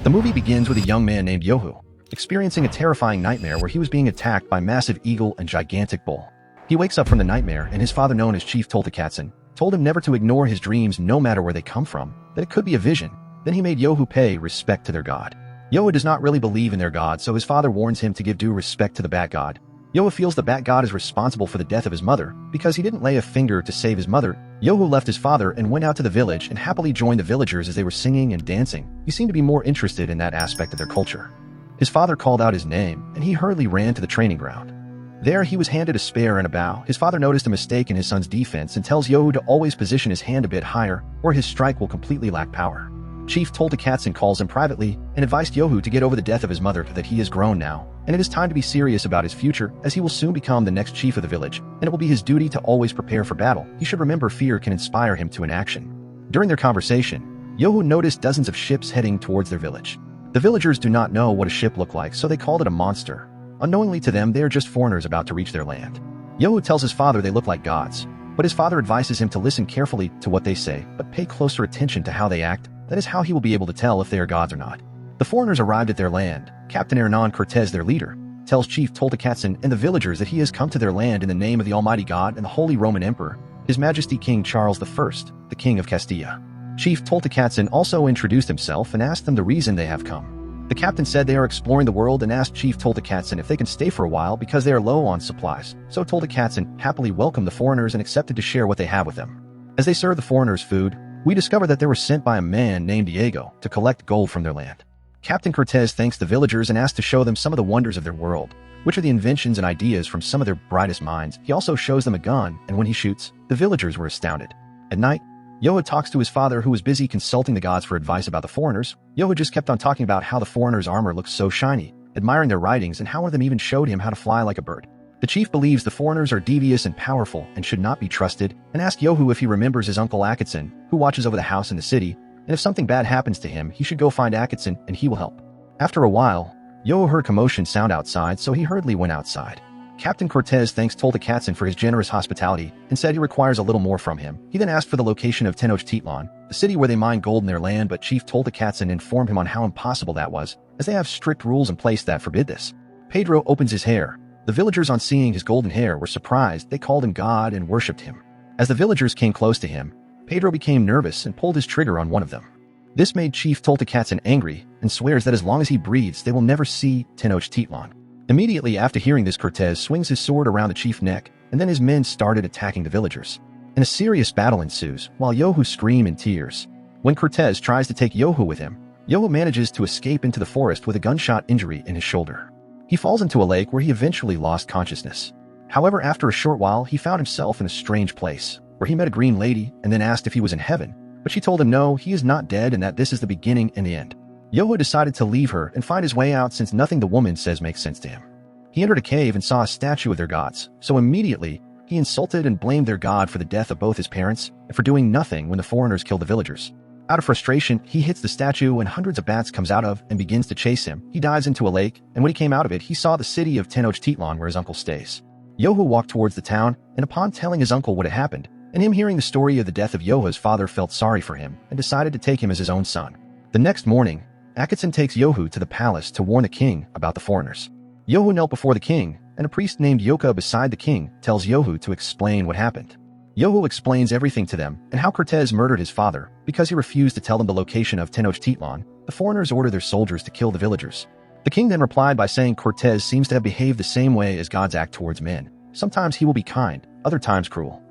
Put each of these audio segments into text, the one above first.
The movie begins with a young man named Yohu, experiencing a terrifying nightmare where he was being attacked by massive eagle and gigantic bull. He wakes up from the nightmare and his father, known as Chief Toltekatsin, told him never to ignore his dreams no matter where they come from, that it could be a vision. Then he made Yohu pay respect to their god. Yohu does not really believe in their god, so his father warns him to give due respect to the Bat God. Yohu feels the Bat God is responsible for the death of his mother because he didn't lay a finger to save his mother. Yohu left his father and went out to the village and happily joined the villagers as they were singing and dancing. He seemed to be more interested in that aspect of their culture. His father called out his name, and he hurriedly ran to the training ground. There he was handed a spear and a bow. His father noticed a mistake in his son's defense and tells Yohu to always position his hand a bit higher, or his strike will completely lack power. Chief Toltekatsin calls him privately and advised Yohu to get over the death of his mother, that he is grown now, and it is time to be serious about his future, as he will soon become the next chief of the village, and it will be his duty to always prepare for battle. He should remember fear can inspire him to an action. During their conversation, Yohu noticed dozens of ships heading towards their village. The villagers do not know what a ship looked like, so they called it a monster. Unknowingly to them, they are just foreigners about to reach their land. Yohu tells his father they look like gods, but his father advises him to listen carefully to what they say, but pay closer attention to how they act. That is how he will be able to tell if they are gods or not. The foreigners arrived at their land. Captain Hernan Cortez, their leader, tells Chief Toltekatsin and the villagers that he has come to their land in the name of the Almighty God and the Holy Roman Emperor, His Majesty King Charles I, the King of Castilla. Chief Toltekatsin also introduced himself and asked them the reason they have come. The captain said they are exploring the world and asked Chief Toltekatsin if they can stay for a while because they are low on supplies, so Toltekatsin happily welcomed the foreigners and accepted to share what they have with them. As they served the foreigners food, we discover that they were sent by a man named Diego to collect gold from their land. Captain Cortez thanks the villagers and asks to show them some of the wonders of their world, which are the inventions and ideas from some of their brightest minds. He also shows them a gun, and when he shoots, the villagers were astounded. At night, Yohu talks to his father, who was busy consulting the gods for advice about the foreigners. Yohu just kept on talking about how the foreigners' armor looks so shiny, admiring their writings, and how one of them even showed him how to fly like a bird. The chief believes the foreigners are devious and powerful and should not be trusted, and asks Yohu if he remembers his uncle Akatsin, who watches over the house in the city, and if something bad happens to him, he should go find Akatsin and he will help. After a while, Yohu heard commotion sound outside, so he hurriedly went outside. Captain Cortez thanks Toltekatsin for his generous hospitality and said he requires a little more from him. He then asked for the location of Tenochtitlan, the city where they mine gold in their land, but Chief Toltekatsin informed him on how impossible that was, as they have strict rules in place that forbid this. Pedro opens his hair. The villagers, on seeing his golden hair, were surprised. They called him God and worshipped him. As the villagers came close to him, Pedro became nervous and pulled his trigger on one of them. This made Chief Toltekatsin angry and swears that as long as he breathes, they will never see Tenochtitlan. Immediately after hearing this, Cortez swings his sword around the chief's neck, and then his men started attacking the villagers. And a serious battle ensues, while Yohu screams in tears. When Cortez tries to take Yohu with him, Yohu manages to escape into the forest with a gunshot injury in his shoulder. He falls into a lake where he eventually lost consciousness. However, after a short while, he found himself in a strange place, where he met a green lady and then asked if he was in heaven, but she told him no, he is not dead and that this is the beginning and the end. Yohu decided to leave her and find his way out, since nothing the woman says makes sense to him. He entered a cave and saw a statue of their gods, so immediately he insulted and blamed their god for the death of both his parents and for doing nothing when the foreigners killed the villagers. Out of frustration, he hits the statue and hundreds of bats comes out of and begins to chase him. He dives into a lake, and when he came out of it, he saw the city of Tenochtitlan where his uncle stays. Yohu walked towards the town, and upon telling his uncle what had happened, and him hearing the story of the death of Yohu's father, felt sorry for him and decided to take him as his own son. The next morning, Akatsin takes Yohu to the palace to warn the king about the foreigners. Yohu knelt before the king, and a priest named Yoka beside the king tells Yohu to explain what happened. Yohu explains everything to them and how Cortez murdered his father because he refused to tell them the location of Tenochtitlan. The foreigners order their soldiers to kill the villagers. The king then replied by saying Cortez seems to have behaved the same way as gods act towards men. Sometimes he will be kind, other times cruel.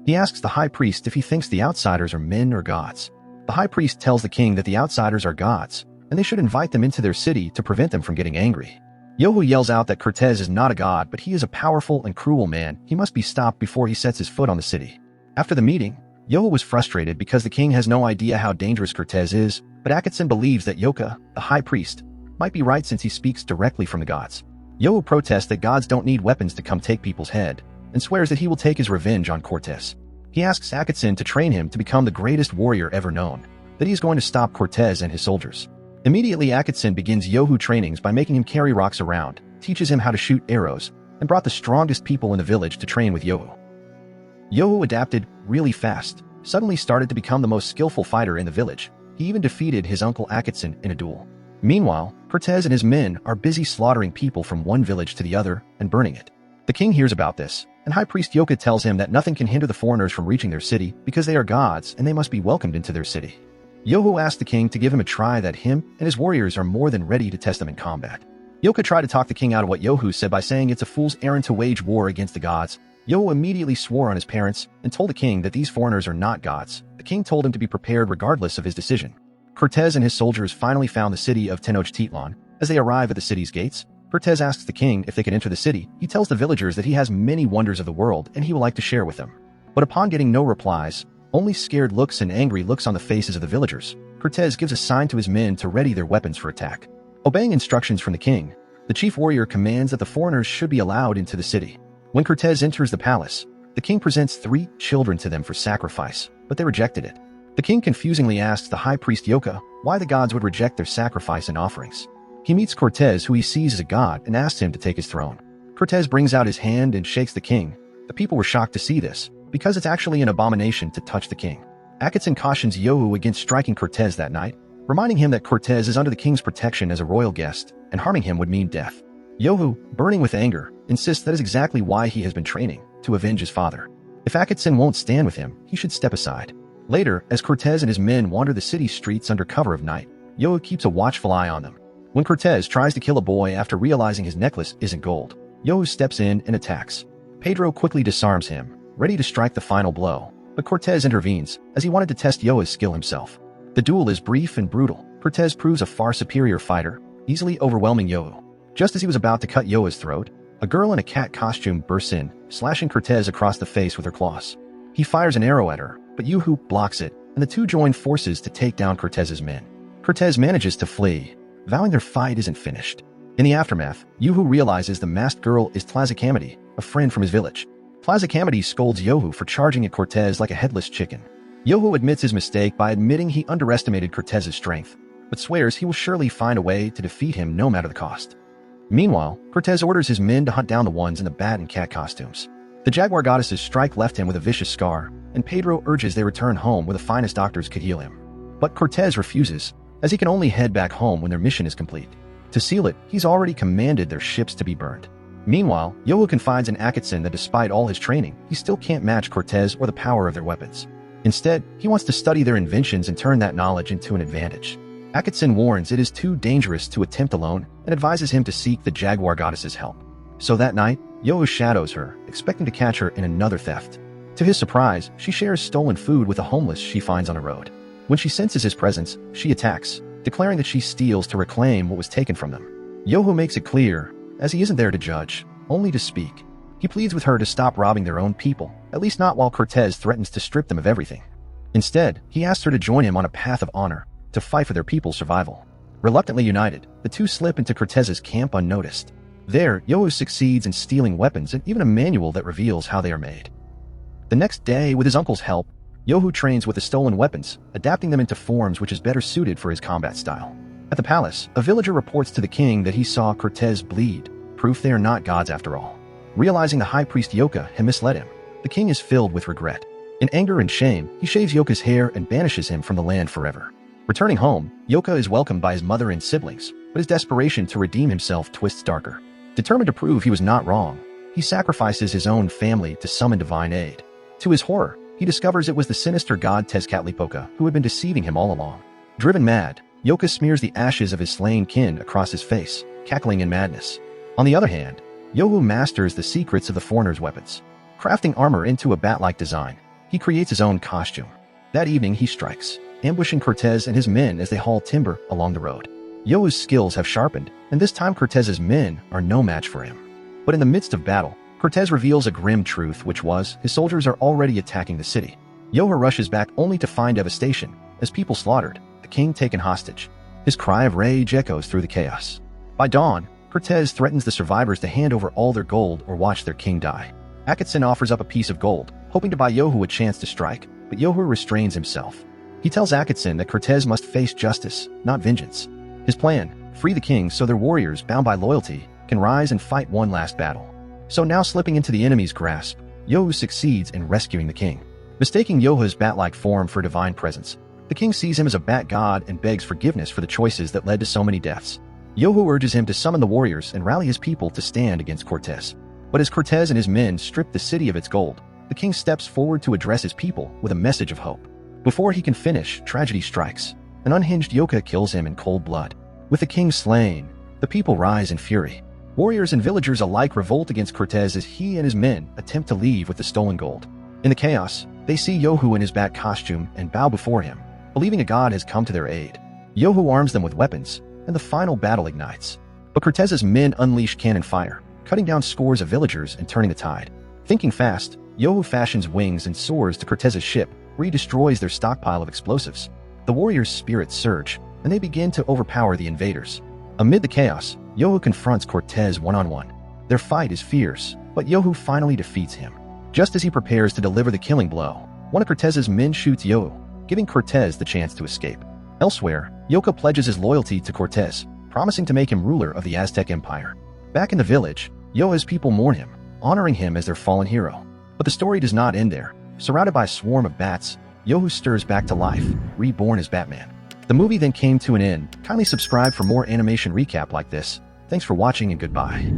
He asks the high priest if he thinks the outsiders are men or gods. The high priest tells the king that the outsiders are gods, and they should invite them into their city to prevent them from getting angry. Yohu yells out that Cortez is not a god, but he is a powerful and cruel man. He must be stopped before he sets his foot on the city. After the meeting, Yohu was frustrated because the king has no idea how dangerous Cortez is, but Akatsin believes that Yoka, the high priest, might be right since he speaks directly from the gods. Yohu protests that gods don't need weapons to come take people's head, and swears that he will take his revenge on Cortez. He asks Akatsin to train him to become the greatest warrior ever known, that he is going to stop Cortez and his soldiers. Immediately, Akatsin begins Yohu trainings by making him carry rocks around, teaches him how to shoot arrows, and brought the strongest people in the village to train with Yohu. Yohu adapted really fast, suddenly started to become the most skillful fighter in the village. He even defeated his uncle Akatsin in a duel. Meanwhile, Cortez and his men are busy slaughtering people from one village to the other and burning it. The king hears about this, and High Priest Yoka tells him that nothing can hinder the foreigners from reaching their city because they are gods and they must be welcomed into their city. Yohu asks the king to give him a try that him and his warriors are more than ready to test them in combat. Yoka tried to talk the king out of what Yohu said by saying it's a fool's errand to wage war against the gods. Yohu immediately swore on his parents and told the king that these foreigners are not gods. The king told him to be prepared regardless of his decision. Cortez and his soldiers finally found the city of Tenochtitlan. As they arrive at the city's gates, Cortez asks the king if they can enter the city. He tells the villagers that he has many wonders of the world and he would like to share with them. But upon getting no replies, only scared looks and angry looks on the faces of the villagers, Cortez gives a sign to his men to ready their weapons for attack. Obeying instructions from the king, the chief warrior commands that the foreigners should be allowed into the city. When Cortez enters the palace, the king presents 3 children to them for sacrifice, but they rejected it. The king confusingly asks the high priest Yoka why the gods would reject their sacrifice and offerings. He meets Cortez, who he sees as a god, and asks him to take his throne. Cortez brings out his hand and shakes the king. The people were shocked to see this, because it's actually an abomination to touch the king. Akitson cautions Yohu against striking Cortez that night, reminding him that Cortez is under the king's protection as a royal guest, and harming him would mean death. Yohu, burning with anger, insists that is exactly why he has been training, to avenge his father. If Akitson won't stand with him, he should step aside. Later, as Cortez and his men wander the city streets under cover of night, Yohu keeps a watchful eye on them. When Cortez tries to kill a boy after realizing his necklace isn't gold, Yohu steps in and attacks. Pedro quickly disarms him, ready to strike the final blow, but Cortez intervenes, as he wanted to test Yohu's skill himself. The duel is brief and brutal. Cortez proves a far superior fighter, easily overwhelming Yohu. Just as he was about to cut Yohu's throat, a girl in a cat costume bursts in, slashing Cortez across the face with her claws. He fires an arrow at her, but Yohu blocks it, and the two join forces to take down Cortez's men. Cortez manages to flee, vowing their fight isn't finished. In the aftermath, Yohu realizes the masked girl is Tlazacamity, a friend from his village. Tlazacamity scolds Yohu for charging at Cortez like a headless chicken. Yohu admits his mistake by admitting he underestimated Cortez's strength, but swears he will surely find a way to defeat him no matter the cost. Meanwhile, Cortez orders his men to hunt down the ones in the bat and cat costumes. The jaguar goddess's strike left him with a vicious scar, and Pedro urges they return home where the finest doctors could heal him. But Cortez refuses, as he can only head back home when their mission is complete. To seal it, he's already commanded their ships to be burned. Meanwhile, Yohu confides in Akitson that despite all his training, he still can't match Cortez or the power of their weapons. Instead, he wants to study their inventions and turn that knowledge into an advantage. Akitson warns it is too dangerous to attempt alone and advises him to seek the jaguar goddess's help. So that night, Yohu shadows her, expecting to catch her in another theft. To his surprise, she shares stolen food with a homeless she finds on a road. When she senses his presence, she attacks, declaring that she steals to reclaim what was taken from them. Yohu makes it clear, as he isn't there to judge, only to speak. He pleads with her to stop robbing their own people, at least not while Cortez threatens to strip them of everything. Instead, he asks her to join him on a path of honor, to fight for their people's survival. Reluctantly united, the two slip into Cortez's camp unnoticed. There, Yohu succeeds in stealing weapons and even a manual that reveals how they are made. The next day, with his uncle's help, Yohu trains with the stolen weapons, adapting them into forms which is better suited for his combat style. At the palace, a villager reports to the king that he saw Cortez bleed, proof they are not gods after all. Realizing the high priest Yoka had misled him, the king is filled with regret. In anger and shame, he shaves Yoka's hair and banishes him from the land forever. Returning home, Yoka is welcomed by his mother and siblings, but his desperation to redeem himself twists darker. Determined to prove he was not wrong, he sacrifices his own family to summon divine aid. To his horror, he discovers it was the sinister god Tezcatlipoca who had been deceiving him all along. Driven mad, Yoka smears the ashes of his slain kin across his face, cackling in madness. On the other hand, Yohu masters the secrets of the foreigner's weapons. Crafting armor into a bat-like design, he creates his own costume. That evening he strikes, ambushing Cortez and his men as they haul timber along the road. Yohu's skills have sharpened, and this time Cortez's men are no match for him. But in the midst of battle, Cortez reveals a grim truth, which was, his soldiers are already attacking the city. Yohu rushes back only to find devastation, as people slaughtered, the king taken hostage. His cry of rage echoes through the chaos. By dawn, Cortez threatens the survivors to hand over all their gold or watch their king die. Akitson offers up a piece of gold, hoping to buy Yohu a chance to strike, but Yohu restrains himself. He tells Akitson that Cortez must face justice, not vengeance. His plan, free the king so their warriors, bound by loyalty, can rise and fight one last battle. So now slipping into the enemy's grasp, Yohu succeeds in rescuing the king. Mistaking Yohu's bat-like form for divine presence, The king sees him as a bat god and begs forgiveness for the choices that led to so many deaths. Yohu urges him to summon the warriors and rally his people to stand against Cortez. But as Cortez and his men strip the city of its gold, the king steps forward to address his people with a message of hope. Before he can finish, tragedy strikes. An unhinged yoka kills him in cold blood. With the king slain, the people rise in fury. Warriors and villagers alike revolt against Cortez as he and his men attempt to leave with the stolen gold. In the chaos, they see Yohu in his bat costume and bow before him, believing a god has come to their aid. Yohu arms them with weapons, and the final battle ignites. But Cortez's men unleash cannon fire, cutting down scores of villagers and turning the tide. Thinking fast, Yohu fashions wings and soars to Cortez's ship, where he destroys their stockpile of explosives. The warriors' spirits surge, and they begin to overpower the invaders. Amid the chaos, Yohu confronts Cortez one-on-one. Their fight is fierce, but Yohu finally defeats him. Just as he prepares to deliver the killing blow, one of Cortez's men shoots Yohu, giving Cortez the chance to escape. Elsewhere, Yoka pledges his loyalty to Cortez, promising to make him ruler of the Aztec Empire. Back in the village, Yohu's people mourn him, honoring him as their fallen hero. But the story does not end there. Surrounded by a swarm of bats, Yohu stirs back to life, reborn as Batman. The movie then came to an end. Kindly subscribe for more animation recap like this. Thanks for watching and goodbye.